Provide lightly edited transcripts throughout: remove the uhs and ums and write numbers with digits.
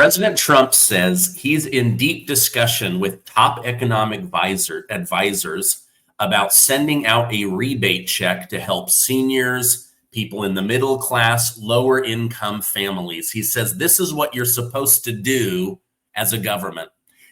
President Trump says he's in deep discussion with top economic advisors about sending out a rebate check to help seniors, people in the middle class, lower income families. He says this is what you're supposed to do as a government.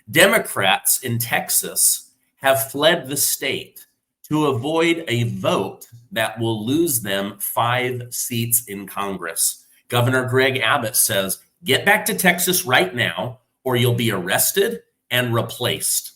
Democrats in Texas have fled the state to avoid a vote that will lose them 5 seats in Congress. Governor Greg Abbott says, get back to Texas right now, or you'll be arrested and replaced.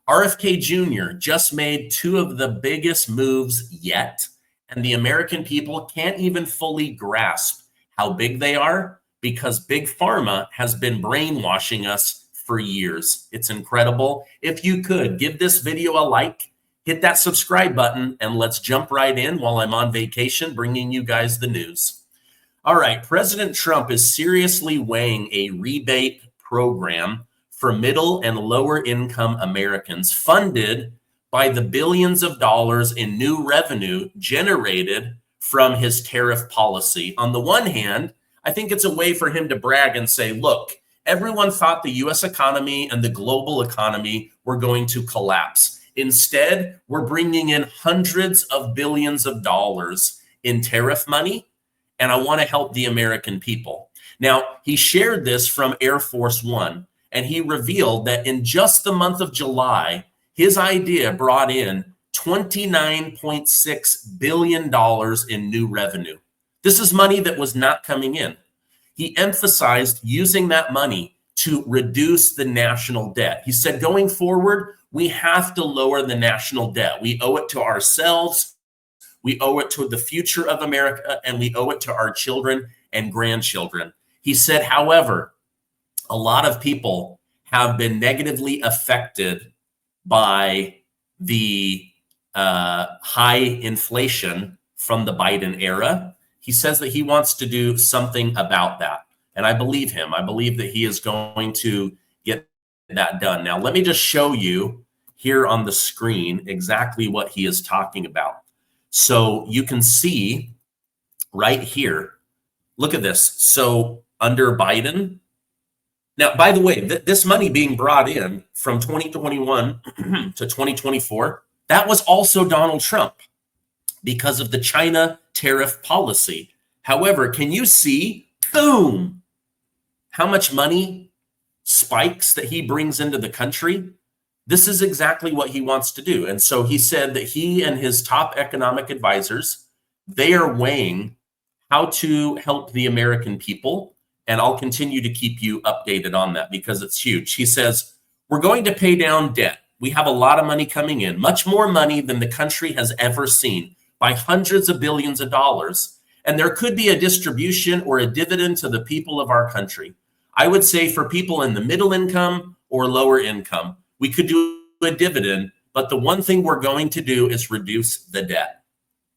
RFK Jr. just made 2 of the biggest moves yet, and the American people can't even fully grasp how big they are because Big Pharma has been brainwashing us for years. It's incredible. If you could, give this video a like, hit that subscribe button, and let's jump right in while I'm on vacation bringing you guys the news. All right, President Trump is seriously weighing a rebate program for middle and lower income Americans funded by the billions of dollars in new revenue generated from his tariff policy. On the one hand, I think it's a way for him to brag and say, look, everyone thought the US economy and the global economy were going to collapse. Instead, we're bringing in hundreds of billions of dollars in tariff money, and I want to help the American people. Now, he shared this from Air Force One, and he revealed that in just the month of July, his idea brought in $29.6 billion in new revenue. This is money that was not coming in. He emphasized using that money to reduce the national debt. He said, going forward, we have to lower the national debt. We owe it to ourselves, we owe it to the future of America, and we owe it to our children and grandchildren. He said, however, a lot of people have been negatively affected by the high inflation from the Biden era. He says that he wants to do something about that. And I believe him. I believe that he is going to get that done. Now, let me just show you here on the screen exactly what he is talking about. So you can see right here, look at this. So under Biden, now, by the way, this money being brought in from 2021 to 2024, that was also Donald Trump because of the China tariff policy. However, can you see, boom, how much money spikes that he brings into the country? This is exactly what he wants to do. And so he said that he and his top economic advisors, they are weighing how to help the American people. And I'll continue to keep you updated on that because it's huge. He says, we're going to pay down debt. We have a lot of money coming in, much more money than the country has ever seen, by hundreds of billions of dollars. And there could be a distribution or a dividend to the people of our country. I would say for people in the middle income or lower income, we could do a dividend, but the one thing we're going to do is reduce the debt.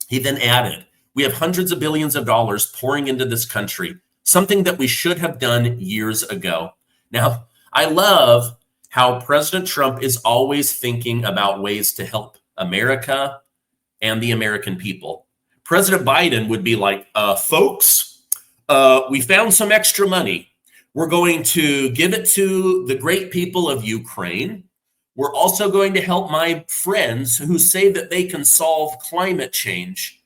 He then added, we have hundreds of billions of dollars pouring into this country, something that we should have done years ago. Now, I love how President Trump is always thinking about ways to help America and the American people. President Biden would be like, folks, we found some extra money. We're going to give it to the great people of Ukraine. We're also going to help my friends who say that they can solve climate change.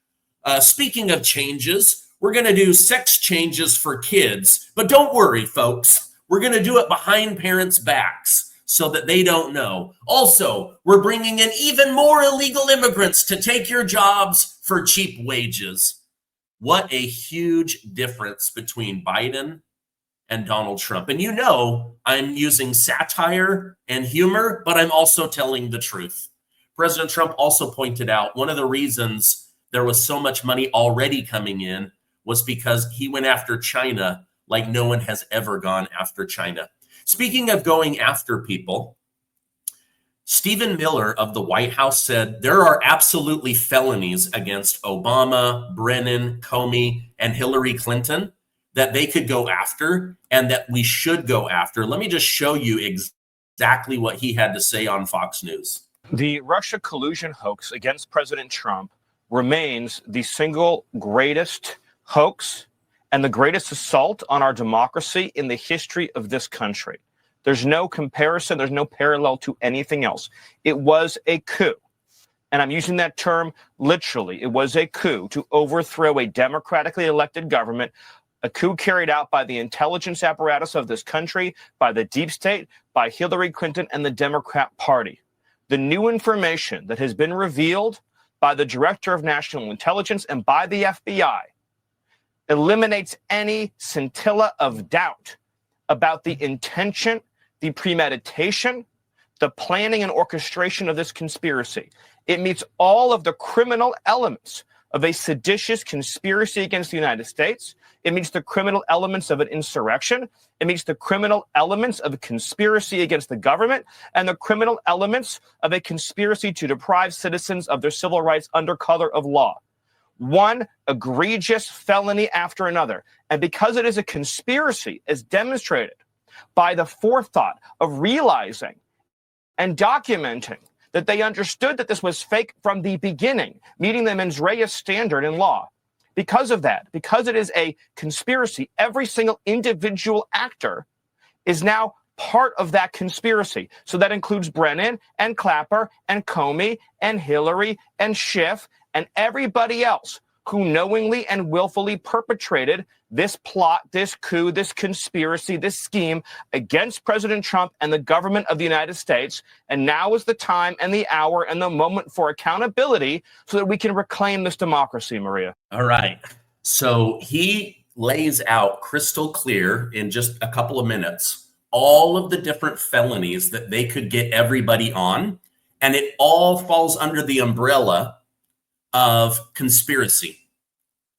Speaking of changes, we're going to do sex changes for kids. But don't worry, folks. We're going to do it behind parents' backs so that they don't know. Also, we're bringing in even more illegal immigrants to take your jobs for cheap wages. What a huge difference between Biden and Donald Trump. And you know, I'm using satire and humor, but I'm also telling the truth. President Trump also pointed out one of the reasons there was so much money already coming in was because he went after China like no one has ever gone after China. Speaking of going after people, Stephen Miller of the White House said there are absolutely felonies against Obama, Brennan, Comey, and Hillary Clinton that they could go after and that we should go after. Let me just show you exactly what he had to say on Fox News. The Russia collusion hoax against President Trump remains the single greatest hoax and the greatest assault on our democracy in the history of this country. There's no comparison. There's no parallel to anything else. It was a coup. And I'm using that term literally. It was a coup to overthrow a democratically elected government, a coup carried out by the intelligence apparatus of this country, by the deep state, by Hillary Clinton and the Democrat Party. The new information that has been revealed by the Director of National Intelligence and by the FBI eliminates any scintilla of doubt about the intention, the premeditation, the planning and orchestration of this conspiracy. It meets all of the criminal elements of a seditious conspiracy against the United States. It meets the criminal elements of an insurrection. It meets the criminal elements of a conspiracy against the government and the criminal elements of a conspiracy to deprive citizens of their civil rights under color of law. One egregious felony after another. And because it is a conspiracy, as demonstrated by the forethought of realizing and documenting that they understood that this was fake from the beginning, meeting the mens rea standard in law. Because of that, because it is a conspiracy, every single individual actor is now part of that conspiracy. So that includes Brennan and Clapper and Comey and Hillary and Schiff and everybody else who knowingly and willfully perpetrated this plot, this coup, this conspiracy, this scheme against President Trump and the government of the United States. And now is the time and the hour and the moment for accountability so that we can reclaim this democracy, Maria. All right. So he lays out crystal clear in just a couple of minutes all of the different felonies that they could get everybody on. And it all falls under the umbrella of conspiracy.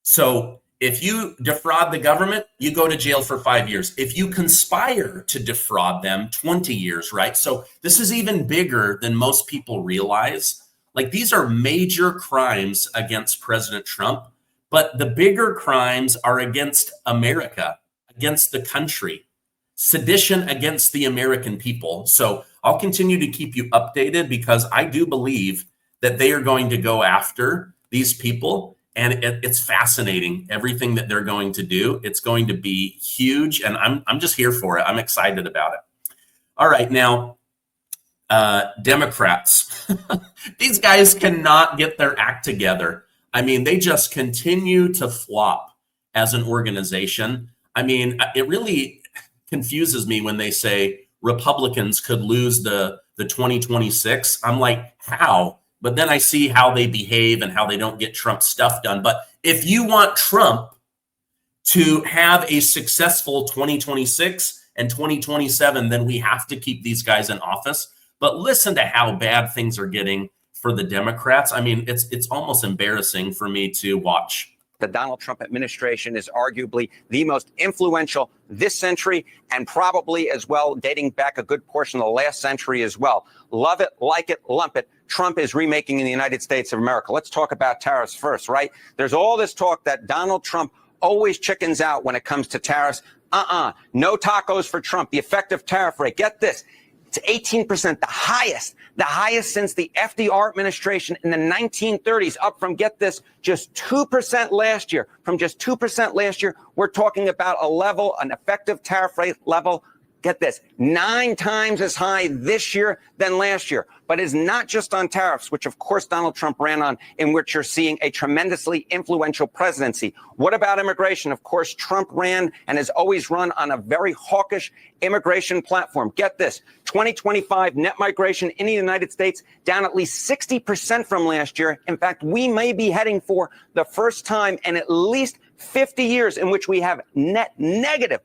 So if you defraud the government, you go to jail for 5 years. If you conspire to defraud them, 20 years, right? So this is even bigger than most people realize. Like, these are major crimes against President Trump, but the bigger crimes are against America, against the country, sedition against the American people. So I'll continue to keep you updated because I do believe that they are going to go after these people. And it's fascinating, everything that they're going to do. It's going to be huge, and I'm just here for it. I'm excited about it. All right, now, Democrats. These guys cannot get their act together. I mean, they just continue to flop as an organization. I mean, it really confuses me when they say Republicans could lose the 2026. I'm like, how? But then I see how they behave and how they don't get Trump's stuff done. But if you want Trump to have a successful 2026 and 2027, then we have to keep these guys in office. But listen to how bad things are getting for the Democrats. I mean, it's almost embarrassing for me to watch. The Donald Trump administration is arguably the most influential this century and probably as well dating back a good portion of the last century as well. Love it, like it, lump it. Trump is remaking in the United States of America. Let's talk about tariffs first, right? There's all this talk that Donald Trump always chickens out when it comes to tariffs. No tacos for Trump. The effective tariff rate, get this, it's 18%, the highest since the FDR administration in the 1930s, up from, get this, just 2% last year. From just 2% last year, we're talking about a level, an effective tariff rate level, get this, 9 times as high this year than last year. But it's not just on tariffs, which of course Donald Trump ran on, in which you're seeing a tremendously influential presidency. What about immigration? Of course, Trump ran and has always run on a very hawkish immigration platform. Get this, 2025 net migration in the United States down at least 60% from last year. In fact, we may be heading for the first time in at least 50 years in which we have net negative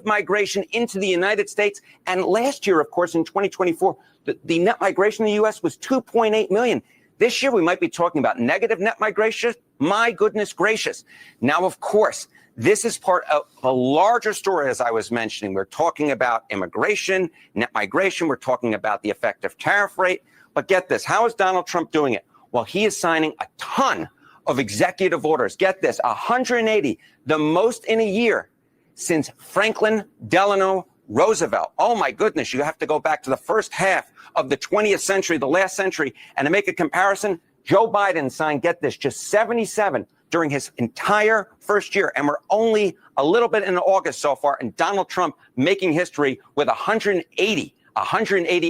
migration into the United States. And last year, of course, in 2024, the net migration in the U.S. was 2.8 million. This year, we might be talking about negative net migration. My goodness gracious. Now, of course, this is part of a larger story, as I was mentioning. We're talking about immigration, net migration. We're talking about the effective tariff rate. But get this, how is Donald Trump doing it? Well, he is signing a ton of executive orders. Get this, 180, the most in a year since Franklin Delano Roosevelt. Oh my goodness, you have to go back to the first half of the 20th century, the last century. And to make a comparison, Joe Biden signed, get this, just 77 during his entire first year. And we're only a little bit in August so far, and Donald Trump making history with 180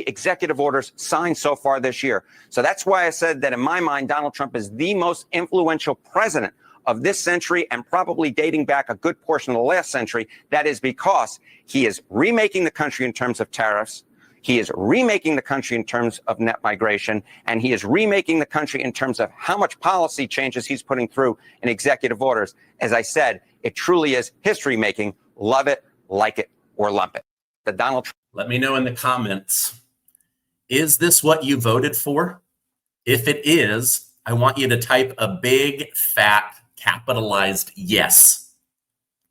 executive orders signed so far this year. So that's why I said that in my mind, Donald Trump is the most influential president of this century and probably dating back a good portion of the last century. That is because he is remaking the country in terms of tariffs. He is remaking the country in terms of net migration, and he is remaking the country in terms of how much policy changes he's putting through in executive orders. As I said, it truly is history making. Love it, like it, or lump it. The Donald Trump. Let me know in the comments, is this what you voted for? If it is, I want you to type a big, fat, capitalized yes,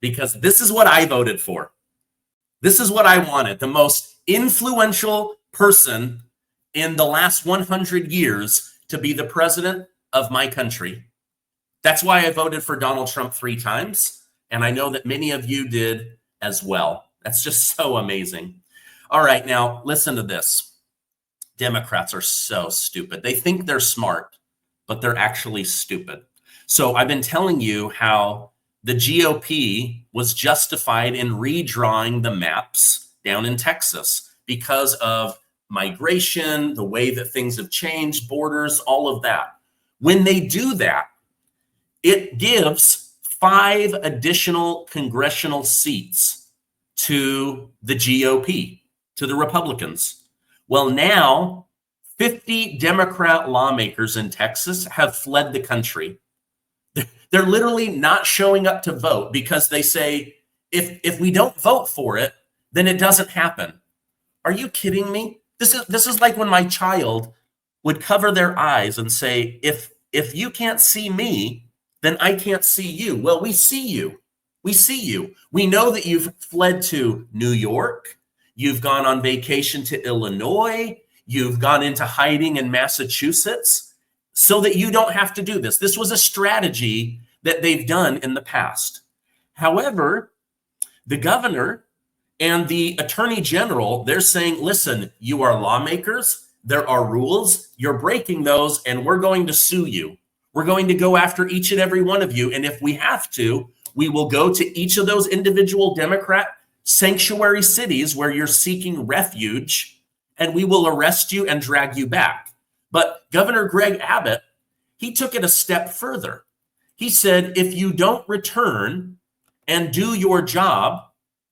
because this is what I voted for. This is what I wanted. The most influential person in the last 100 years to be the president of my country. That's why I voted for Donald Trump 3 times. And I know that many of you did as well. That's just so amazing. All right, now listen to this. Democrats are so stupid. They think they're smart, but they're actually stupid. So I've been telling you how the GOP was justified in redrawing the maps down in Texas because of migration, the way that things have changed, borders, all of that. When they do that, it gives 5 additional congressional seats to the GOP, to the Republicans. Well, now 50 Democrat lawmakers in Texas have fled the country. They're literally not showing up to vote because they say, if we don't vote for it, then it doesn't happen. Are you kidding me? This is like when my child would cover their eyes and say, if you can't see me, then I can't see you. Well, we see you. We see you. We know that you've fled to New York. You've gone on vacation to Illinois. You've gone into hiding in Massachusetts so that you don't have to do this. This was a strategy that they've done in the past. However, the governor and the attorney general, they're saying, listen, you are lawmakers. There are rules. You're breaking those, and we're going to sue you. We're going to go after each and every one of you. And if we have to, we will go to each of those individual Democrat sanctuary cities where you're seeking refuge, and we will arrest you and drag you back. But Governor Greg Abbott, he took it a step further. He said, if you don't return and do your job,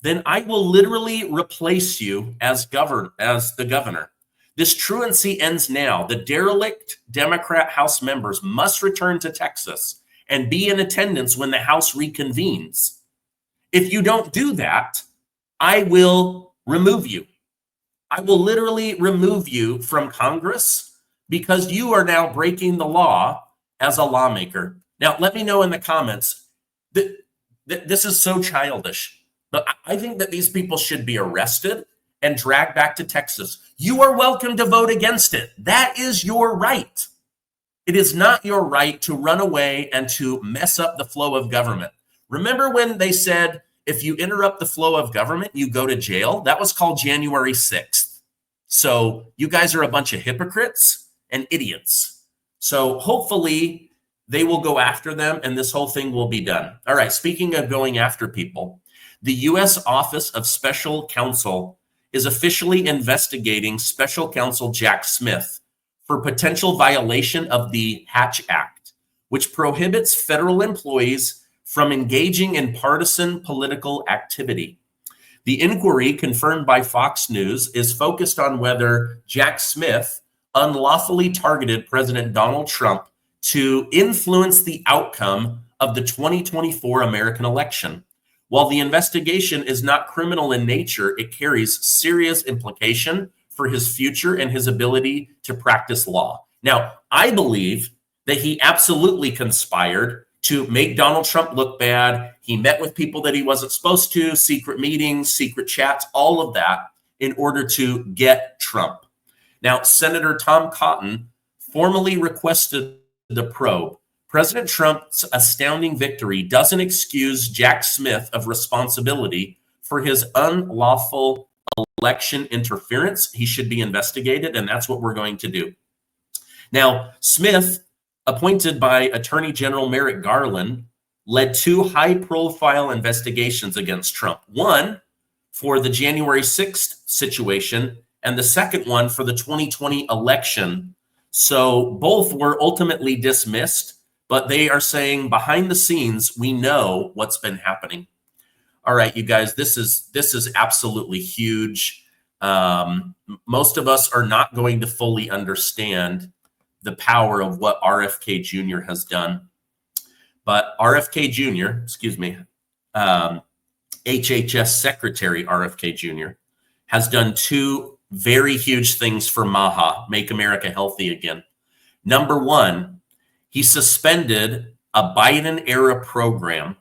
then I will literally replace you as the governor. This truancy ends now. The derelict Democrat House members must return to Texas and be in attendance when the House reconvenes. If you don't do that, I will remove you. I will literally remove you from Congress because you are now breaking the law as a lawmaker. Now, let me know in the comments that this is so childish, but I think that these people should be arrested and dragged back to Texas. You are welcome to vote against it. That is your right. It is not your right to run away and to mess up the flow of government. Remember when they said, if you interrupt the flow of government, you go to jail? That was called January 6th. So you guys are a bunch of hypocrites and idiots. So hopefully they will go after them and this whole thing will be done. All right, speaking of going after people, the U.S. Office of Special Counsel is officially investigating Special Counsel Jack Smith for potential violation of the Hatch Act, which prohibits federal employees from engaging in partisan political activity. The inquiry, confirmed by Fox News, is focused on whether Jack Smith unlawfully targeted President Donald Trump to influence the outcome of the 2024 American election. While the investigation is not criminal in nature, it carries serious implication for his future and his ability to practice law. Now, I believe that he absolutely conspired to make Donald Trump look bad. He met with people that he wasn't supposed to, secret meetings, secret chats, all of that in order to get Trump. Now, Senator Tom Cotton formally requested the probe. President Trump's astounding victory doesn't excuse Jack Smith of responsibility for his unlawful election interference. He should be investigated, and that's what we're going to do. Now, Smith appointed by Attorney General Merrick Garland, led 2 high-profile investigations against Trump. One for the January 6th situation, and the second one for the 2020 election. So both were ultimately dismissed, but they are saying behind the scenes, we know what's been happening. All right, you guys, this is absolutely huge. Most of us are not going to fully understand the power of what RFK Jr. has done. But RFK Jr., HHS Secretary RFK Jr. has done 2 very huge things for MAHA, Make America Healthy Again. Number 1, he suspended a Biden-era program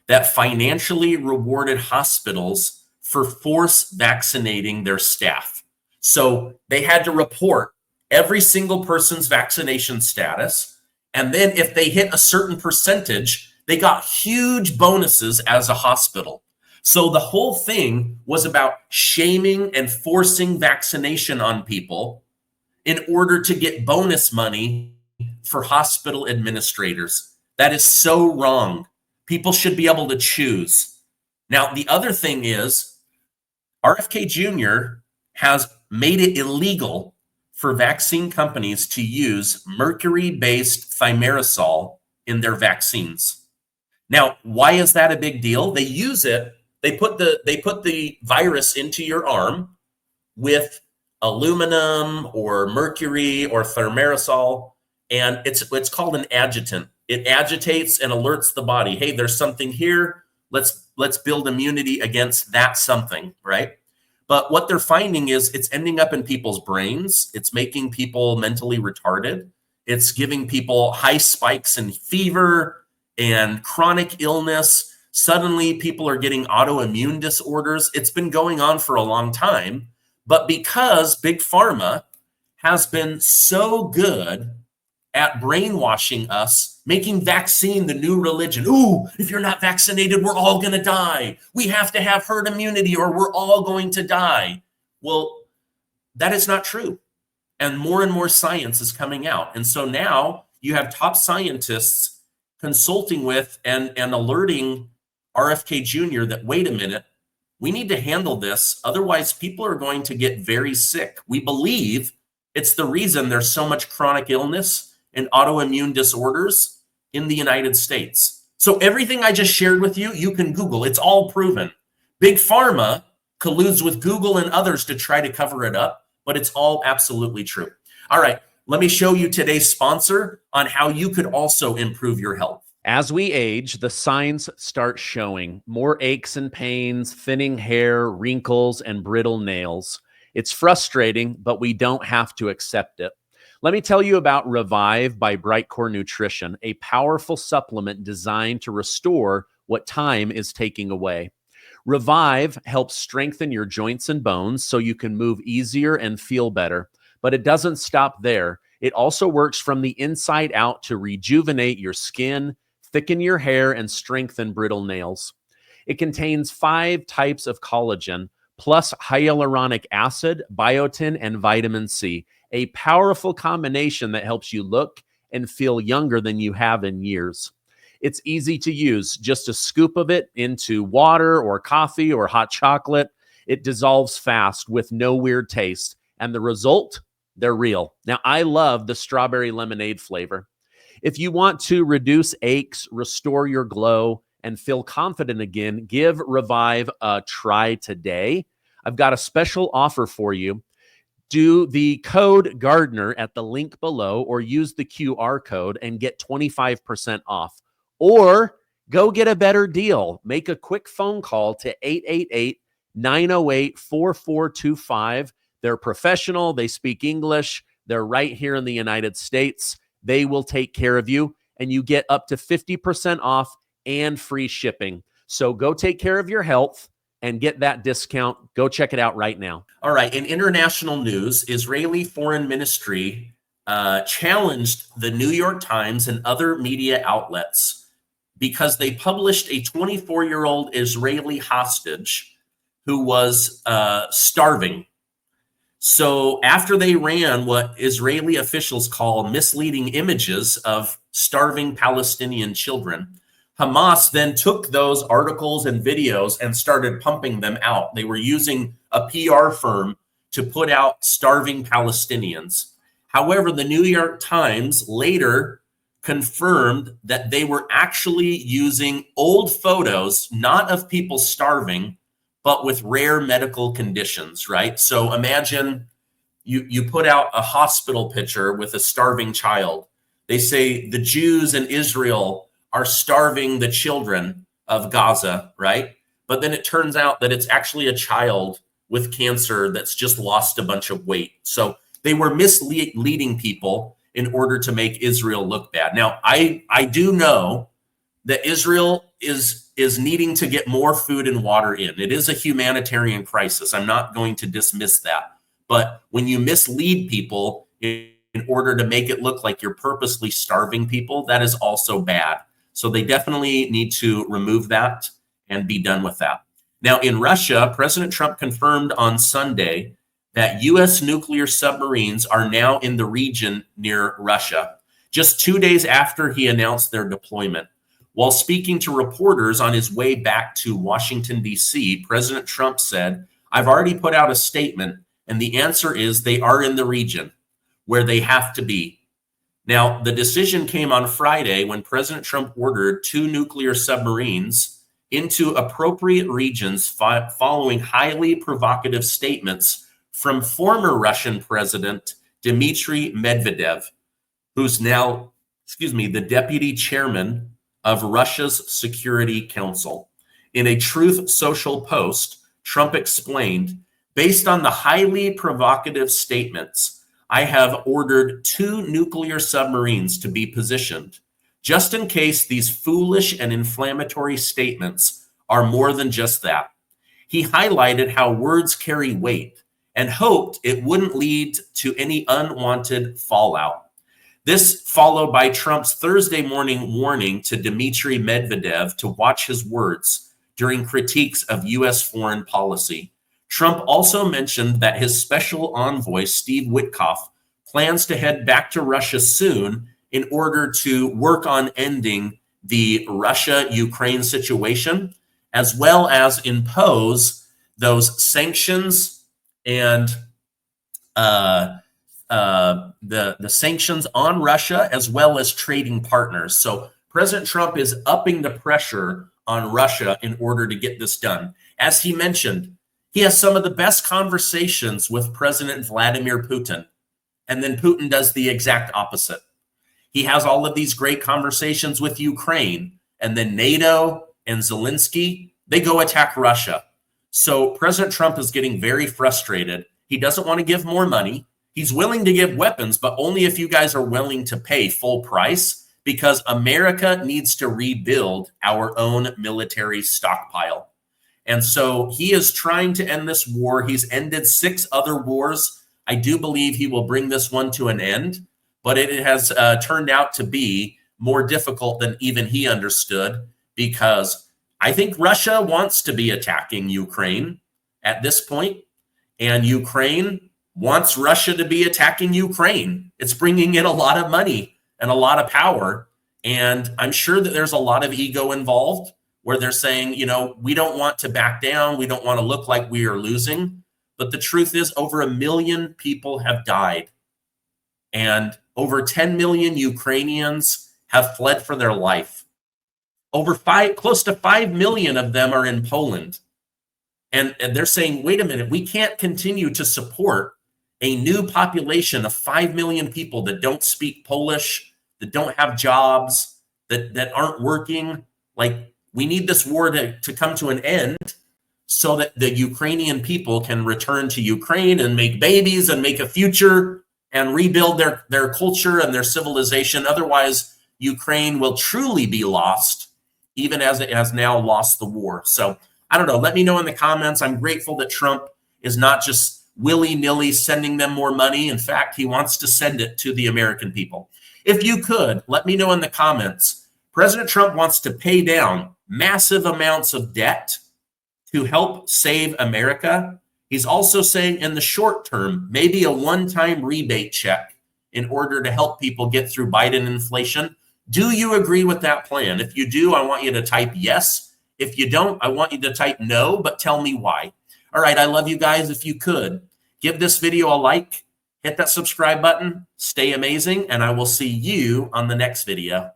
that financially rewarded hospitals for force vaccinating their staff. So they had to report every single person's vaccination status. And then if they hit a certain percentage, they got huge bonuses as a hospital. So the whole thing was about shaming and forcing vaccination on people in order to get bonus money for hospital administrators. That is so wrong. People should be able to choose. Now, the other thing is RFK Jr. has made it illegal for vaccine companies to use mercury-based thimerosal in their vaccines. Now, why is that a big deal? They use it. They put the virus into your arm with aluminum or mercury or thimerosal, and it's called an adjutant. It agitates and alerts the body. Hey, there's something here. Let's build immunity against that something, right? But what they're finding is it's ending up in people's brains. It's making people mentally retarded. It's giving people high spikes in fever and chronic illness. Suddenly, people are getting autoimmune disorders. It's been going on for a long time. But because Big Pharma has been so good at brainwashing us, making vaccine the new religion. Ooh, if you're not vaccinated, we're all going to die. We have to have herd immunity or we're all going to die. Well, that is not true. And more science is coming out. And so now you have top scientists consulting with and alerting RFK Jr. that, wait a minute, we need to handle this. Otherwise, people are going to get very sick. We believe it's the reason there's so much chronic illness and autoimmune disorders in the United States. So everything I just shared with you, you can Google. It's all proven. Big Pharma colludes with Google and others to try to cover it up, but it's all absolutely true. All right, let me show you today's sponsor on how you could also improve your health. As we age, the signs start showing. More aches and pains, thinning hair, wrinkles, and brittle nails. It's frustrating, but we don't have to accept it. Let me tell you about Revive by Bright Core Nutrition, a powerful supplement designed to restore what time is taking away. Revive helps strengthen your joints and bones so you can move easier and feel better. But it doesn't stop there. It also works from the inside out to rejuvenate your skin, thicken your hair, and strengthen brittle nails. It contains 5 types of collagen, plus hyaluronic acid, biotin, and vitamin C. A powerful combination that helps you look and feel younger than you have in years. It's easy to use. Just a scoop of it into water or coffee or hot chocolate. It dissolves fast with no weird taste. And the result? They're real. Now, I love the strawberry lemonade flavor. If you want to reduce aches, restore your glow, and feel confident again, give Revive a try today. I've got a special offer for you. Do the code Gardner at the link below or use the QR code and get 25% off. Or go get a better deal. Make a quick phone call to 888-908-4425. They're professional. They speak English. They're right here in the United States. They will take care of you, and you get up to 50% off and free shipping. So go take care of your health and get that discount. Go check it out right now. All right. In international news, Israeli Foreign Ministry challenged the New York Times and other media outlets because they published a 24-year-old Israeli hostage who was starving. So after they ran what Israeli officials call misleading images of starving Palestinian children, Hamas then took those articles and videos and started pumping them out. They were using a PR firm to put out starving Palestinians. However, the New York Times later confirmed that they were actually using old photos, not of people starving, but with rare medical conditions, right? So imagine you put out a hospital picture with a starving child. They say the Jews in Israel are starving the children of Gaza, right? But then it turns out that it's actually a child with cancer that's just lost a bunch of weight. So they were misleading people in order to make Israel look bad. Now, I do know that Israel is needing to get more food and water in. It is a humanitarian crisis. I'm not going to dismiss that. But when you mislead people in order to make it look like you're purposely starving people, that is also bad. So they definitely need to remove that and be done with that. Now, in Russia, President Trump confirmed on Sunday that U.S. nuclear submarines are now in the region near Russia, just 2 days after he announced their deployment. While speaking to reporters on his way back to Washington, D.C., President Trump said, "I've already put out a statement, and the answer is they are in the region where they have to be." Now, the decision came on Friday when President Trump ordered 2 nuclear submarines into appropriate regions following highly provocative statements from former Russian President Dmitry Medvedev, who's now, the deputy chairman of Russia's Security Council. In a Truth Social post, Trump explained, "Based on the highly provocative statements, I have ordered 2 nuclear submarines to be positioned, just in case these foolish and inflammatory statements are more than just that." He highlighted how words carry weight and hoped it wouldn't lead to any unwanted fallout. This followed by Trump's Thursday morning warning to Dmitry Medvedev to watch his words during critiques of U.S. foreign policy. Trump also mentioned that his special envoy, Steve Witkoff, plans to head back to Russia soon in order to work on ending the Russia-Ukraine situation, as well as impose those sanctions and the sanctions on Russia, as well as trading partners. So President Trump is upping the pressure on Russia in order to get this done. As he mentioned, he has some of the best conversations with President Vladimir Putin, and then Putin does the exact opposite. He has all of these great conversations with Ukraine, and then NATO and Zelensky, they go attack Russia. So President Trump is getting very frustrated. He doesn't want to give more money. He's willing to give weapons, but only if you guys are willing to pay full price, because America needs to rebuild our own military stockpile. And so he is trying to end this war. He's ended 6 other wars. I do believe he will bring this one to an end, but it has turned out to be more difficult than even he understood, because I think Russia wants to be attacking Ukraine at this point, and Ukraine wants Russia to be attacking Ukraine. It's bringing in a lot of money and a lot of power. And I'm sure that there's a lot of ego involved where they're saying, we don't want to back down. We don't want to look like we are losing. But the truth is, over 1 million people have died. And over 10 million Ukrainians have fled for their life. Close to 5 million of them are in Poland. And they're saying, wait a minute, we can't continue to support a new population of 5 million people that don't speak Polish, that don't have jobs, that aren't working. Like, we need this war to come to an end so that the Ukrainian people can return to Ukraine and make babies and make a future and rebuild their culture and their civilization. Otherwise, Ukraine will truly be lost, even as it has now lost the war. So I don't know. Let me know in the comments. I'm grateful that Trump is not just willy-nilly sending them more money. In fact, he wants to send it to the American people. If you could, let me know in the comments. President Trump wants to pay down massive amounts of debt to help save America. He's also saying in the short term, maybe a one-time rebate check in order to help people get through Biden inflation. Do you agree with that plan? If you do, I want you to type yes. If you don't, I want you to type no, but tell me why. All right, I love you guys. If you could, give this video a like, hit that subscribe button, stay amazing, and I will see you on the next video.